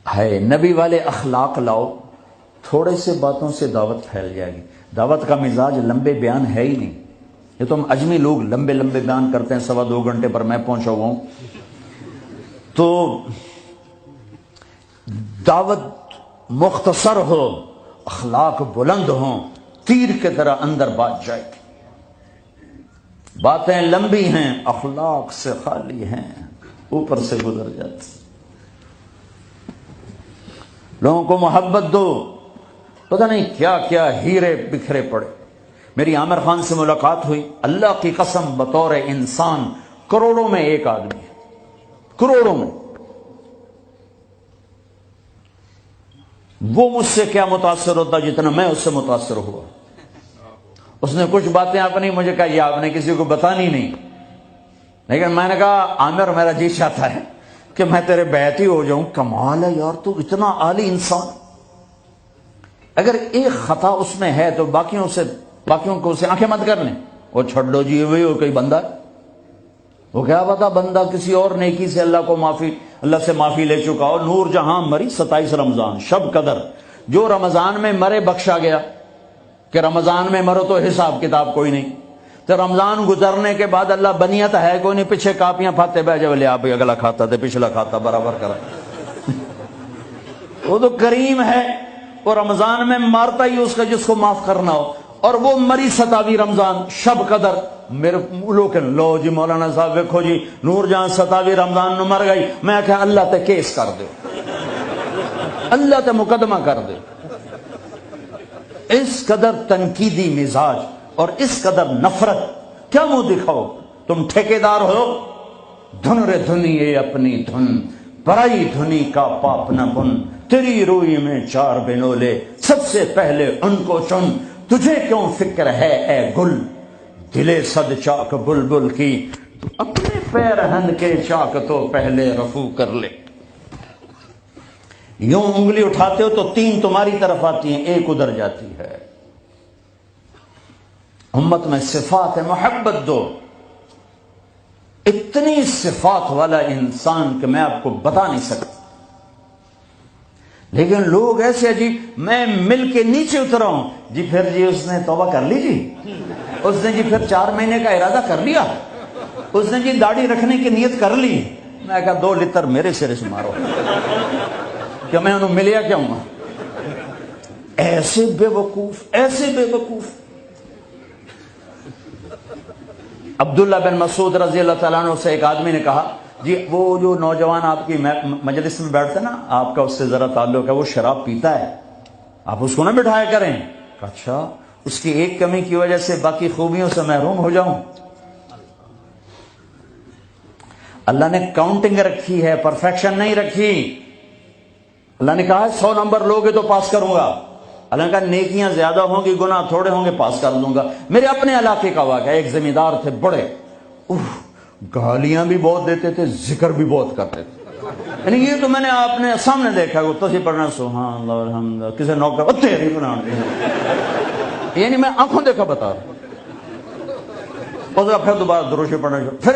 ہے نبی والے اخلاق لاؤ، تھوڑے سے باتوں سے دعوت پھیل جائے گی۔ دعوت کا مزاج لمبے بیان ہے ہی نہیں، یہ تو ہم اجمی لوگ لمبے لمبے بیان کرتے ہیں، 2.25 گھنٹے پر میں پہنچا ہوا ہوں۔ تو دعوت مختصر ہو، اخلاق بلند ہوں، تیر کی طرح اندر بات جائے گی۔ باتیں لمبی ہیں، اخلاق سے خالی ہیں، اوپر سے گزر جاتی۔ لوگوں کو محبت دو، پتہ نہیں کیا کیا ہیرے بکھرے پڑے۔ میری عامر خان سے ملاقات ہوئی، اللہ کی قسم بطور انسان کروڑوں میں ایک آدمی ہے، کروڑوں میں۔ وہ مجھ سے کیا متاثر ہوتا جتنا میں اس سے متاثر ہوا۔ اس نے کچھ باتیں اپنی مجھے کہا، یہ آپ نے کسی کو بتانی نہیں، لیکن میں نے کہا عامر میرا جی چاہتا ہے کہ میں تیرے بیعتی ہو جاؤں۔ کمال ہے یار، تو اتنا عالی انسان، اگر ایک خطا اس میں ہے تو باقیوں کو اسے آنکھیں مت کر لیں، وہ چھوڑ لو جی، وہی ہو کوئی بندہ، وہ کیا پتا بندہ کسی اور نیکی سے اللہ سے معافی لے چکا ہو۔ نور جہاں مری 27 رمضان شب قدر، جو رمضان میں مرے بخشا گیا، کہ رمضان میں مرو تو حساب کتاب کوئی نہیں، تو رمضان گزرنے کے بعد اللہ بنیت ہے کوئی نہیں، پیچھے کاپیاں پھاتے بہ جا لے آپ اگلا کھاتا تھے پچھلا کھاتا برابر کرا۔ وہ تو کریم ہے، وہ رمضان میں مارتا ہی اس کا جس کو معاف کرنا ہو، اور وہ مری 27 رمضان شب قدر۔ میرے لوگ لو جی مولانا صاحب دیکھو جی نور جہاں 27 رمضان نو مر گئی، میں کہا اللہ تے کیس کر دے، اللہ تے مقدمہ کر دے۔ اس قدر تنقیدی مزاج اور اس قدر نفرت، کیا منہ دکھاؤ؟ تم ٹھیکیدار ہو، دھن رے دھنیے اپنی دھن، پرائی دھنی کا پاپ نہ بن، تیری روئی میں 4 بنولے، سب سے پہلے ان کو چن، تجھے کیوں فکر ہے اے گل، دلے صد چاک بلبل کی، تو اپنے پیرہن کے چاک تو پہلے رفو کر لے۔ یوں انگلی اٹھاتے ہو تو 3 تمہاری طرف آتی ہیں، 1 ادھر جاتی ہے۔ امت میں صفات محبت دو، اتنی صفات والا انسان کہ میں آپ کو بتا نہیں سکتا۔ لیکن لوگ ایسے عجیب، میں مل کے نیچے اترا ہوں جی، پھر جی اس نے توبہ کر لی جی، اس نے جی پھر 4 مہینے کا ارادہ کر لیا، اس نے جی داڑھی رکھنے کی نیت کر لی۔ میں کہا 2 لتر میرے سرے سے مارو کہ میں انہوں ملیا کیا ہوں۔ ایسے بے وقوف، ایسے بے وقوف۔ عبداللہ بن مسعود رضی اللہ تعالیٰ عنہ سے ایک آدمی نے کہا، جی وہ جو نوجوان آپ کی مجلس میں بیٹھتے نا، آپ کا اس سے ذرا تعلق ہے، وہ شراب پیتا ہے، آپ اس کو نہ بٹھایا کریں۔ اچھا، اس کی ایک کمی کی وجہ سے باقی خوبیوں سے محروم ہو جاؤں؟ اللہ نے کاؤنٹنگ رکھی ہے، پرفیکشن نہیں رکھی۔ اللہ نے کہا 100 نمبر لوگے تو پاس کروں گا، اللہ نے کہا نیکیاں زیادہ ہوں گی گناہ تھوڑے ہوں گے، پاس کر دوں گا۔ میرے اپنے علاقے کا واقعہ، ایک زمیندار تھے بڑے، گالیاں بھی بہت دیتے تھے، ذکر بھی بہت کرتے تھے، یعنی یہ تو میں نے آپ نے سامنے دیکھا، وہ تصویر پڑھنا سبحان اللہ الحمد، کسی نوکر تیری بنانے، یعنی میں آنکھوں دیکھا بتا رہا ہوں۔ پھر دوبارہ دروشی پڑھنا، پھر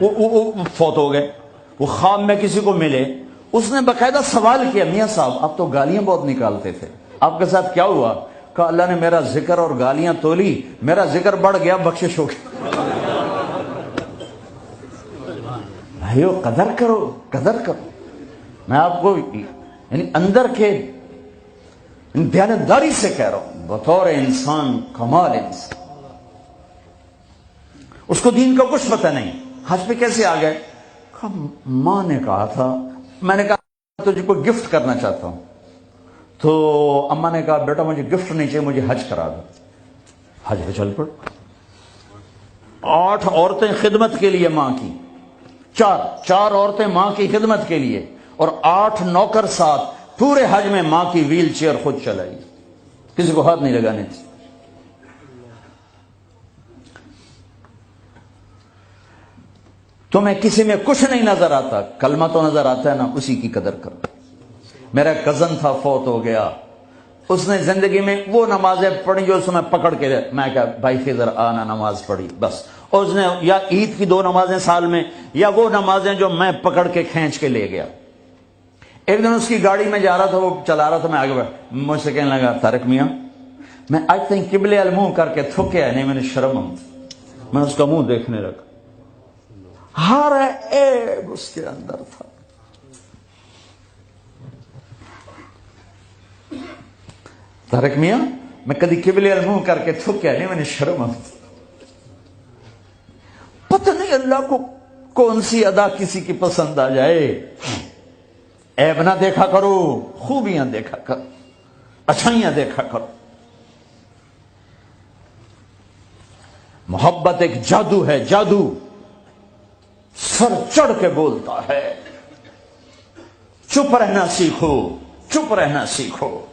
وہ فوت ہو گئے۔ وہ خواب میں کسی کو ملے، اس نے باقاعدہ سوال کیا، میاں صاحب آپ تو گالیاں بہت نکالتے تھے، آپ کے ساتھ کیا ہوا؟ کہا اللہ نے میرا ذکر اور گالیاں تولی، میرا ذکر بڑھ گیا، بخشش ہو گئی۔ بھائیو قدر کرو، قدر کرو۔ میں آپ کو یعنی اندر کے دیانتداری سے کہہ رہا ہوں، بطور انسان کمال انسان، اس کو دین کا کچھ پتہ نہیں۔ حج پہ کیسے آ گئے؟ ماں نے کہا تھا، میں نے کہا تجھے کوئی گفٹ کرنا چاہتا ہوں، تو اماں نے کہا بیٹا مجھے گفٹ نہیں چاہیے، مجھے حج کرا دو۔ حج پہ چل پڑ۔ 8 عورتیں خدمت کے لیے ماں کی، 4 عورتیں ماں کی خدمت کے لیے، اور 8 نوکر ساتھ، پورے حج میں ماں کی ویل چیئر خود چلائی، کسی کو ہاتھ نہیں لگانے تھی۔ تمہیں کسی میں کچھ نہیں نظر آتا، کلمہ تو نظر آتا ہے نا، اسی کی قدر کرو۔ میرا کزن تھا، فوت ہو گیا، اس نے زندگی میں وہ نمازیں پڑھی جو اس میں پکڑ کے، میں کہا بھائی خضر آنا، نماز پڑھی بس، اور اس نے یا عید کی 2 نمازیں سال میں، یا وہ نمازیں جو میں پکڑ کے کھینچ کے لے گیا، ایک دن اس کی گاڑی میں جا رہا تھا، وہ چلا رہا تھا، میں آگے مجھ سے کہنے لگا طارق میاں میں آج تک قبلے المنہ کر کے تھکیا نہیں، میں نے شرم آئی، میں اس کا منہ دیکھنے لگا، ہر عیب اس کے اندر تھا۔ طارق میاں میں کدی قبلے المنہ کر کے تھکیا نہیں، میں نے شرم آئی۔ پتہ نہیں اللہ کو کون سی ادا کسی کی پسند آ جائے۔ عیب نہ دیکھا کرو، خوبیاں دیکھا کرو، اچھائیاں دیکھا کرو۔ محبت ایک جادو ہے، جادو سر چڑھ کے بولتا ہے۔ چپ رہنا سیکھو، چپ رہنا سیکھو۔